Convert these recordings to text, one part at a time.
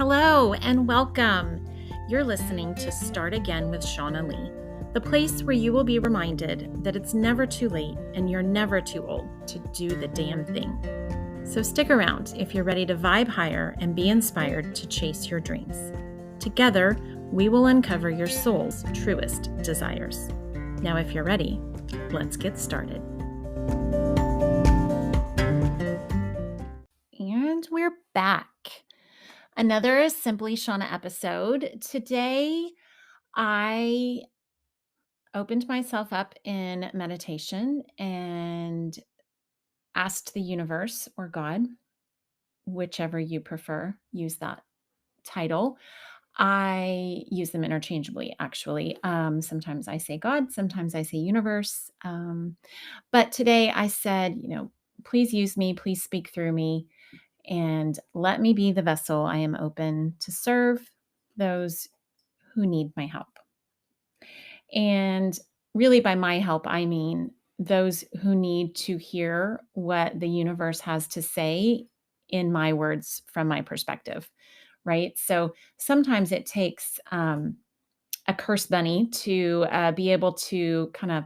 Hello and welcome. You're listening to Start Again with Shaunna Lee, the place where you will be reminded that it's never too late and you're never too old to do the damn thing. So stick around if you're ready to vibe higher and be inspired to chase your dreams. Together, we will uncover your soul's truest desires. Now, if you're ready, let's get started. And we're back. Another SimplyShaunna episode. Today, I opened myself up in meditation and asked the universe or God, whichever you prefer, use that title. I use them interchangeably, actually. Sometimes I say God, sometimes I say universe. But today I said, please use me, please speak through me. And let me be the vessel. I am open to serve those who need my help. And really, by my help, I mean those who need to hear what the universe has to say in my words from my perspective, right? So sometimes it takes a curse bunny to be able to kind of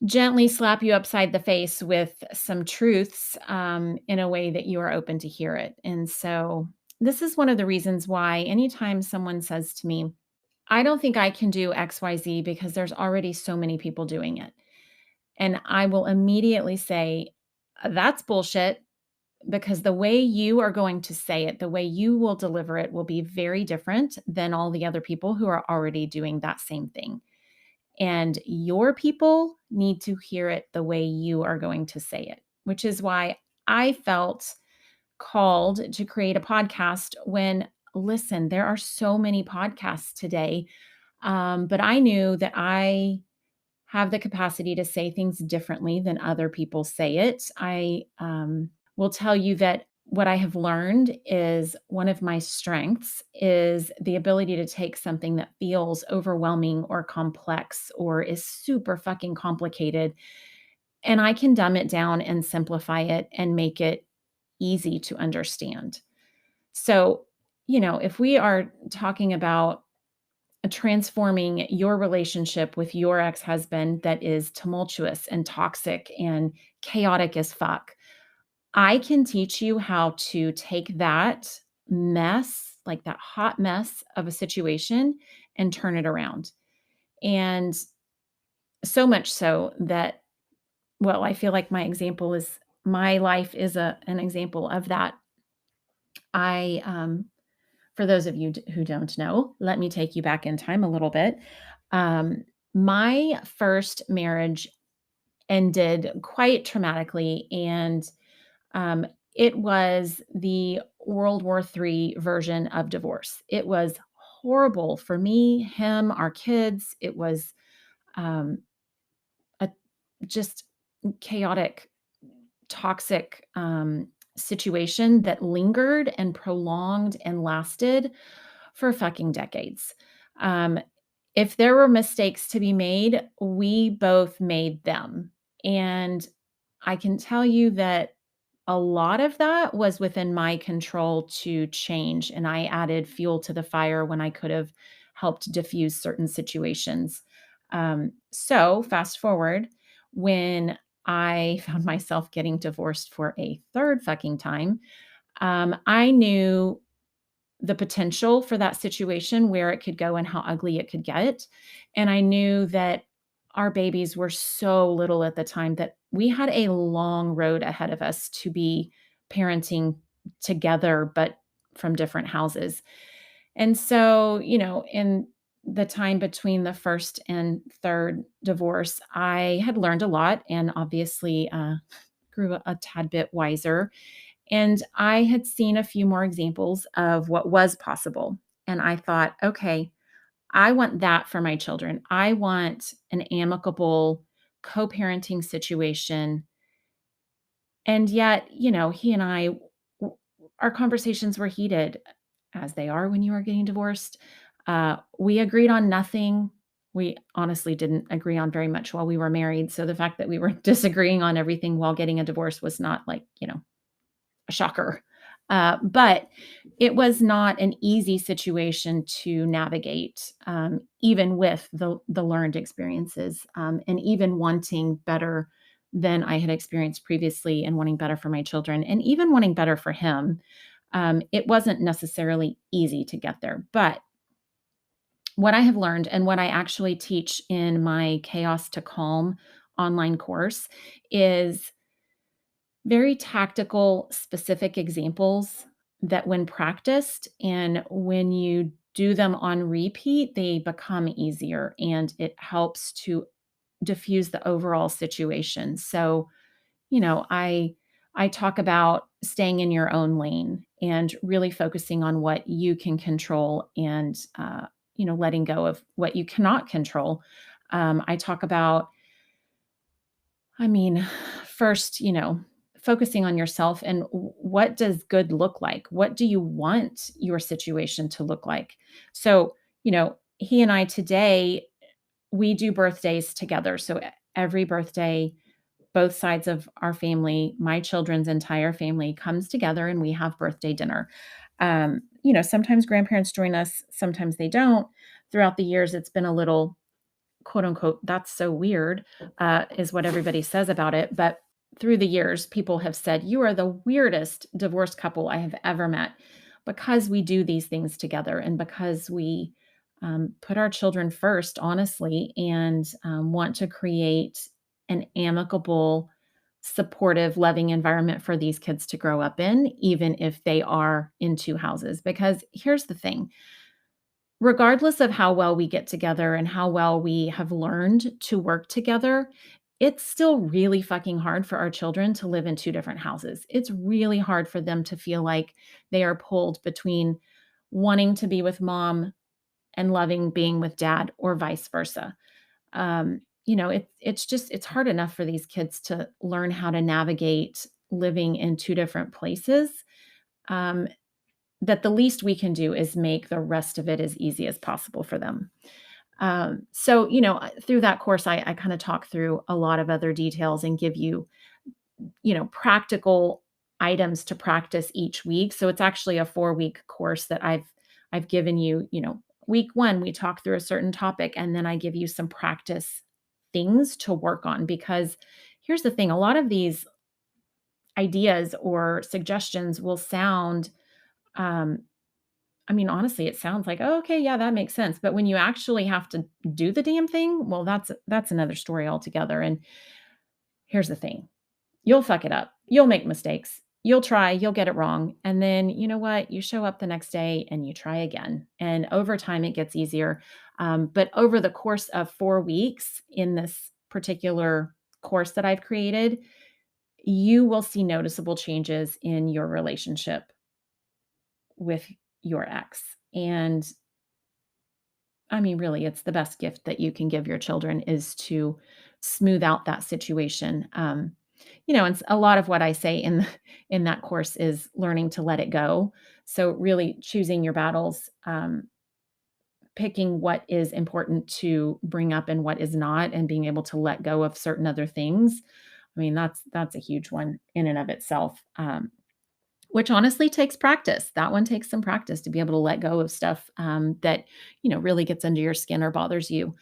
gently slap you upside the face with some truths in a way that you are open to hear it. And so this is one of the reasons why anytime someone says to me, I don't think I can do XYZ because there's already so many people doing it. And I will immediately say, that's bullshit, because the way you are going to say it, the way you will deliver it will be very different than all the other people who are already doing that same thing. And your people need to hear it the way you are going to say it, which is why I felt called to create a podcast when, listen, there are so many podcasts today. But I knew that I have the capacity to say things differently than other people say it. I will tell you that what I have learned is one of my strengths is the ability to take something that feels overwhelming or complex or is super fucking complicated, and I can dumb it down and simplify it and make it easy to understand. So, if we are talking about transforming your relationship with your ex-husband that is tumultuous and toxic and chaotic as fuck, I can teach you how to take that mess, like that hot mess of a situation, and turn it around. And so much so that, well, I feel like my life is an example of that. For those of you who don't know, let me take you back in time a little bit. My first marriage ended quite traumatically, and it was the World War III version of divorce. It was horrible for me, him, our kids. It was a just chaotic, toxic situation that lingered and prolonged and lasted for fucking decades. Um, if there were mistakes to be made, we both made them. And I can tell you that a lot of that was within my control to change. And I added fuel to the fire when I could have helped diffuse certain situations. So fast forward, when I found myself getting divorced for a third fucking time, I knew the potential for that situation, where it could go and how ugly it could get. And I knew that our babies were so little at the time that we had a long road ahead of us to be parenting together, but from different houses. And so, in the time between the first and third divorce, I had learned a lot and obviously grew a tad bit wiser. And I had seen a few more examples of what was possible. And I thought, okay, I want that for my children. I want an amicable co-parenting situation. And yet, he and our conversations were heated, as they are when you are getting divorced. We agreed on nothing. We honestly didn't agree on very much while we were married. So the fact that we were disagreeing on everything while getting a divorce was not like, a shocker. But it was not an easy situation to navigate, even with the learned experiences, and even wanting better than I had experienced previously and wanting better for my children and even wanting better for him. It wasn't necessarily easy to get there. But what I have learned and what I actually teach in my Chaos to Calm online course is very tactical, specific examples that, when practiced and when you do them on repeat, they become easier and it helps to diffuse the overall situation. So, I talk about staying in your own lane and really focusing on what you can control and letting go of what you cannot control. I talk about, I mean, first, focusing on yourself and what does good look like? What do you want your situation to look like? So, he and I today, we do birthdays together. So every birthday, both sides of our family, my children's entire family comes together and we have birthday dinner. Sometimes grandparents join us, sometimes they don't. Throughout the years, it's been a little quote unquote, "That's so weird," is what everybody says about it. But through the years, people have said, "You are the weirdest divorced couple I have ever met," because we do these things together and because we put our children first, honestly, and want to create an amicable, supportive, loving environment for these kids to grow up in, even if they are in two houses. Because here's the thing: regardless of how well we get together and how well we have learned to work together, it's still really fucking hard for our children to live in two different houses. It's really hard for them to feel like they are pulled between wanting to be with mom and loving being with dad or vice versa. It's hard enough for these kids to learn how to navigate living in two different places. Um, that the least we can do is make the rest of it as easy as possible for them. So, through that course, I kind of talk through a lot of other details and give you, practical items to practice each week. So it's actually a 4-week course that I've given you. Week one, we talk through a certain topic, and then I give you some practice things to work on. Because here's the thing: a lot of these ideas or suggestions will sound, um, honestly, it sounds like, "Oh, okay, yeah, that makes sense." But when you actually have to do the damn thing, well, that's another story altogether. And here's the thing: you'll fuck it up. You'll make mistakes. You'll try, you'll get it wrong. And then, you know what? You show up the next day and you try again. And over time, it gets easier. But over the course of 4 weeks in this particular course that I've created, you will see noticeable changes in your relationship with your ex. And really, it's the best gift that you can give your children is to smooth out that situation. And a lot of what I say in that course is learning to let it go. So really choosing your battles, picking what is important to bring up and what is not, and being able to let go of certain other things. That's a huge one in and of itself. Which honestly takes practice. That one takes some practice to be able to let go of stuff, that, really gets under your skin or bothers you,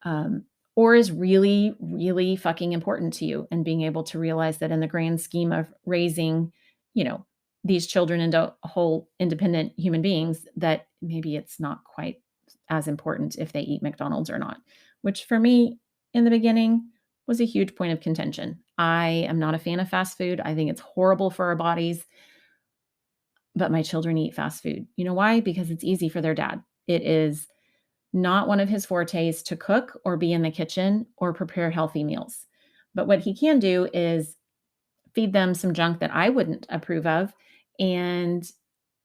um, or is really, really fucking important to you, and being able to realize that in the grand scheme of raising, you know, these children into whole independent human beings, that maybe it's not quite as important if they eat McDonald's or not, which for me in the beginning was a huge point of contention. I am not a fan of fast food. I think it's horrible for our bodies, but my children eat fast food. You know why? Because it's easy for their dad. It is not one of his fortes to cook or be in the kitchen or prepare healthy meals. But what he can do is feed them some junk that I wouldn't approve of, and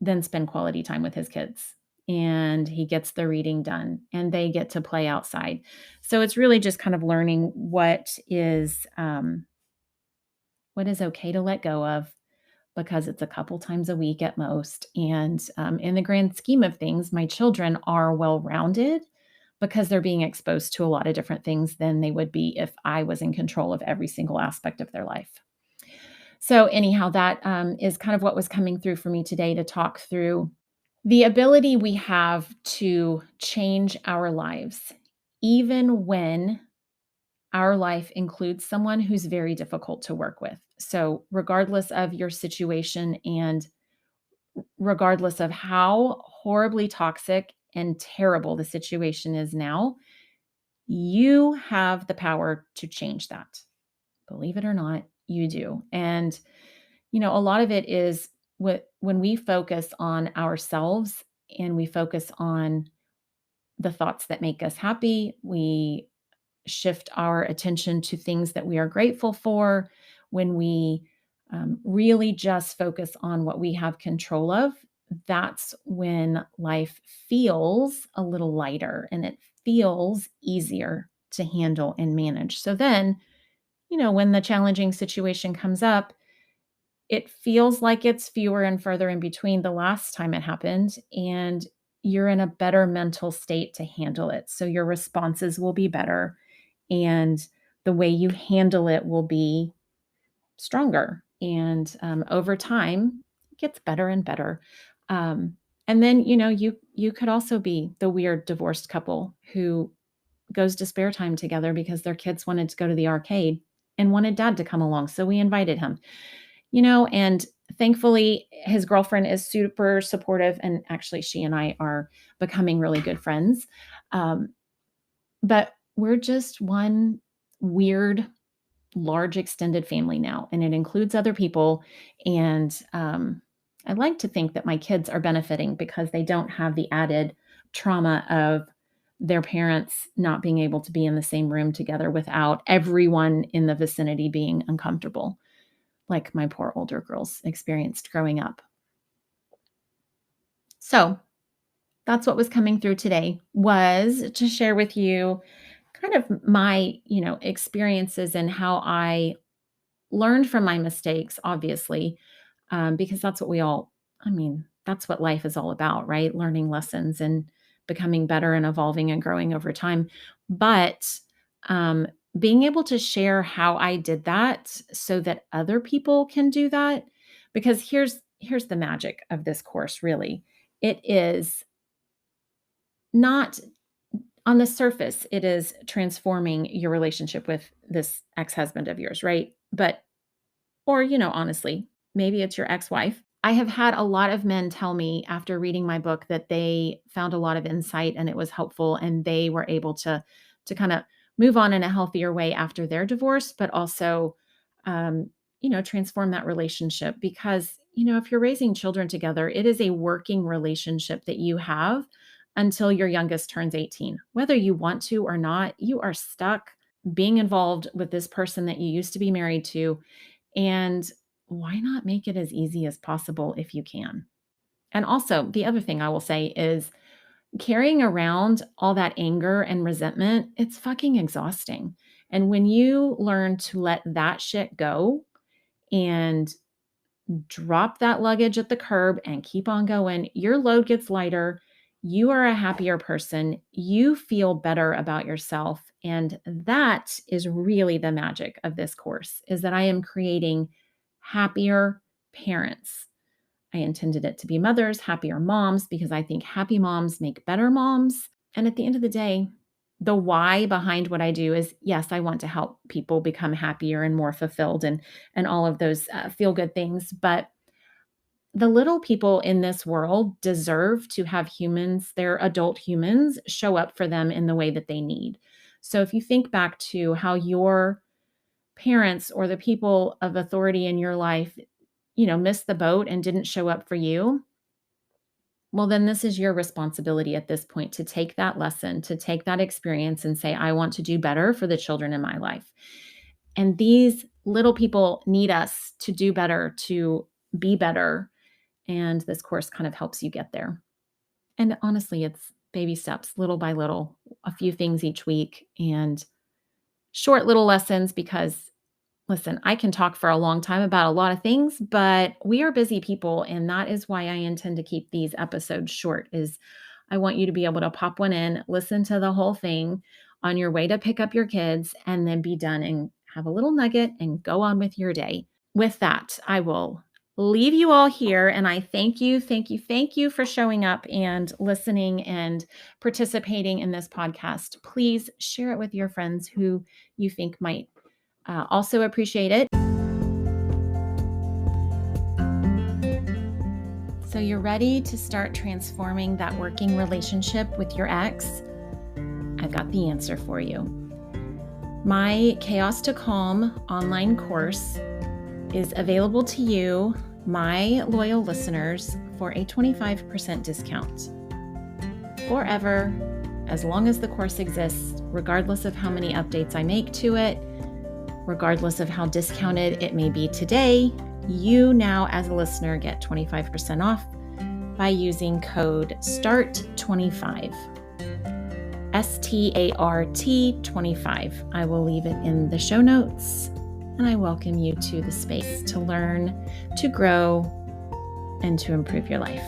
then spend quality time with his kids. And he gets the reading done and they get to play outside. So it's really just kind of learning what is okay to let go of, because it's a couple times a week at most. And in the grand scheme of things, my children are well rounded because they're being exposed to a lot of different things than they would be if I was in control of every single aspect of their life. So, anyhow, that is kind of what was coming through for me today to talk through the ability we have to change our lives, even when our life includes someone who's very difficult to work with. So, regardless of your situation and regardless of how horribly toxic and terrible the situation is now, you have the power to change that. Believe it or not, you do. And, a lot of it is when we focus on ourselves and we focus on the thoughts that make us happy, we shift our attention to things that we are grateful for, when we really just focus on what we have control of, that's when life feels a little lighter and it feels easier to handle and manage. So then, when the challenging situation comes up, it feels like it's fewer and further in between the last time it happened, and you're in a better mental state to handle it. So your responses will be better and the way you handle it will be stronger. And over time, it gets better and better. Um, and then you could also be the weird divorced couple who goes to spare time together because their kids wanted to go to the arcade and wanted dad to come along, so we invited him. And thankfully his girlfriend is super supportive, and actually she and I are becoming really good friends. Um, but we're just one weird, large extended family now, and it includes other people. And I like to think that my kids are benefiting because they don't have the added trauma of their parents not being able to be in the same room together without everyone in the vicinity being uncomfortable, like my poor older girls experienced growing up. So that's what was coming through today, was to share with you kind of my, experiences and how I learned from my mistakes, obviously, because that's what that's what life is all about, right? Learning lessons and becoming better and evolving and growing over time. But um, being able to share how I did that so that other people can do that, because here's the magic of this course. Really, it is not on the surface. It is transforming your relationship with this ex-husband of yours, right? But or, honestly, maybe it's your ex-wife. I have had a lot of men tell me after reading my book that they found a lot of insight and it was helpful, and they were able to kind of move on in a healthier way after their divorce, but also transform that relationship. Because, if you're raising children together, it is a working relationship that you have until your youngest turns 18. Whether you want to or not, you are stuck being involved with this person that you used to be married to, and why not make it as easy as possible if you can? And also, the other thing I will say is carrying around all that anger and resentment, it's fucking exhausting. And when you learn to let that shit go and drop that luggage at the curb and keep on going, your load gets lighter. You are a happier person. You feel better about yourself. And that is really the magic of this course, is that I am creating happier parents. I intended it to be mothers, happier moms, because I think happy moms make better moms. And at the end of the day, the why behind what I do is, yes, I want to help people become happier and more fulfilled and all of those feel good things. But the little people in this world deserve to have humans, their adult humans, show up for them in the way that they need. So if you think back to how your parents or the people of authority in your life, missed the boat and didn't show up for you, well, then this is your responsibility at this point to take that lesson, to take that experience and say, I want to do better for the children in my life. And these little people need us to do better, to be better. And this course kind of helps you get there. And honestly, it's baby steps, little by little, a few things each week, and short little lessons. Because listen, I can talk for a long time about a lot of things, but we are busy people, and that is why I intend to keep these episodes short. Is I want you to be able to pop one in, listen to the whole thing on your way to pick up your kids, and then be done and have a little nugget and go on with your day. with that, I will leave you all here. And I thank you, thank you, thank you for showing up and listening and participating in this podcast. Please share it with your friends who you think might also appreciate it. So you're ready to start transforming that working relationship with your ex? I've got the answer for you. My Chaos to Calm online course is available to you, my loyal listeners, for a 25% discount. Forever, as long as the course exists, regardless of how many updates I make to it, regardless of how discounted it may be today, you now as a listener get 25% off by using code START25. START25. I will leave it in the show notes, and I welcome you to the space to learn, to grow, and to improve your life.